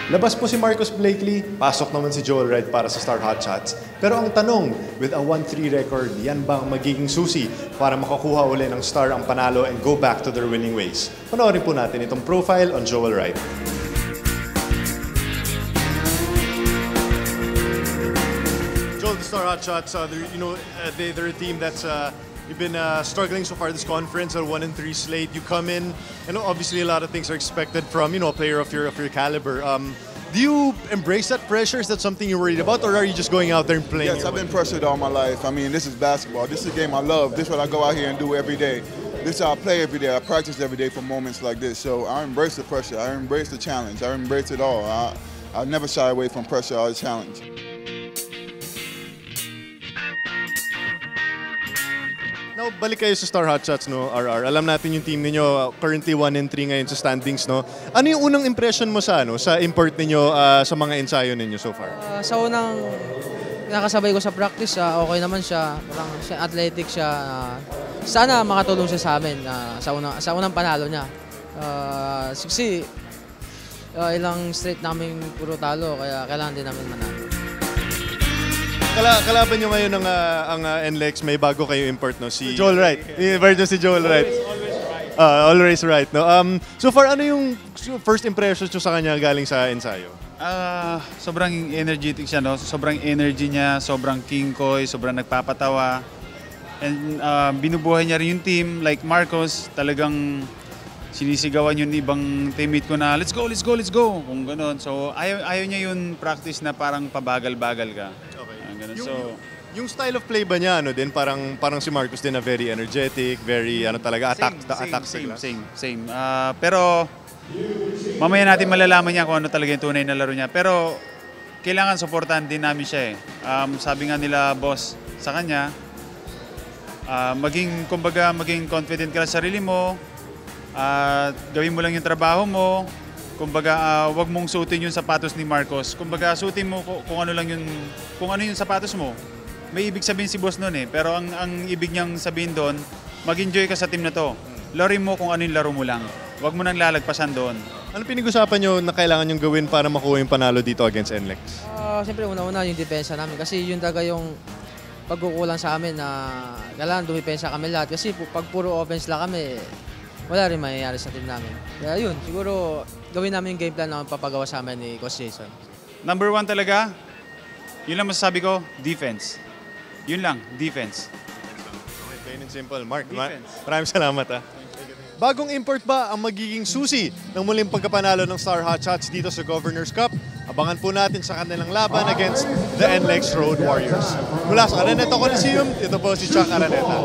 Labas po si Marcus Blakely, pasok naman si Joel Wright para sa Star Hotshots. Pero ang tanong, with a 1-3 record, yan ba ang magiging susi para makakuha uli ng Star ang panalo and go back to their winning ways? Panoorin po natin itong profile on Joel Wright. Joel, the Star Hotshots, they're a team that's you've been struggling so far this conference, a 1-3 slate. You come in, and obviously a lot of things are expected from a player of your caliber. Do you embrace that pressure? Is that something you're worried about, or are you just going out there and playing? Yes, I've been pressured all my life. I mean, this is basketball. This is a game I love. This is what I go out here and do every day. This is how I play every day. I practice every day for moments like this. So I embrace the pressure. I embrace the challenge. I embrace it all. I never shy away from pressure or challenge. Now, balik kayo sa Star Hotshots, no, RR. Alam natin yung team ninyo, currently 1-3 ngayon sa standings, no. Ano yung unang impression mo sa import ninyo sa mga ensayo ninyo so far? Sa unang nakasabay ko sa practice, okay naman siya. Parang siya, athletic siya. Sana makatulong siya sa amin sa unang panalo niya. Kasi ilang straight namin puro talo, kaya kailangan din namin manalo. Kalaban nyo ngayon ang NLEX, may bago kayo import, no? Si Joel Wright. Version si Joel Wright. Always right, no? So far, ano yung first impressions nyo sa kanya galing sa ensayo? Sobrang energetic siya, no? Sobrang energy niya, sobrang kingkoy, sobrang nagpapatawa. And binubuhay niya rin yung team. Like Marcos, talagang sinisigawan yung ibang teammate ko na, let's go, let's go, let's go. Kung gano'n. So, ayaw niya yung practice na parang pabagal-bagal ka. Yung style of play ba niya din parang si Marcus din na very energetic, very attack same. Pero mamaya natin malalaman niya kung ano talaga yung tunay na laro niya. Pero kailangan suportahan din namin siya eh. Sabi nga nila boss sa kanya, maging confident ka sa sarili mo, gawin mo lang yung trabaho mo. Kumbaga, wag mong suotin yung sapatos ni Marcos. Kumbaga, suotin mo kung ano yung sapatos mo. May ibig sabihin si boss noon eh. Pero ang ibig niyang sabihin doon, mag-enjoy ka sa team na to. Laruin mo kung ano yung laro mo lang. Wag mo nang lalagpasan doon. Ano pinag-usapan nyo na kailangan yung gawin para makuha yung panalo dito against NLEX? Siyempre, una-una yung depensa namin. Kasi yun talaga yung pagkukulang sa amin na kailangan dumipensa kami lahat. Kasi pag puro offense lang kami, wala rin mangyayari sa team namin. Kaya yun, siguro gawin namin yung game plan na papagawa sa amin ni Coach Jason. Number 1 talaga, yun lang masasabi ko, defense. Yun lang, defense. Okay, plain and simple. Mark, maraming salamat. Bagong import ba ang magiging susi ng muling pagkapanalo ng Star Hotshots dito sa Governor's Cup? Abangan po natin sa kanilang laban against the NLEX Road Warriors. Mula sa Araneta Coliseum, ito po si Chuck Araneta.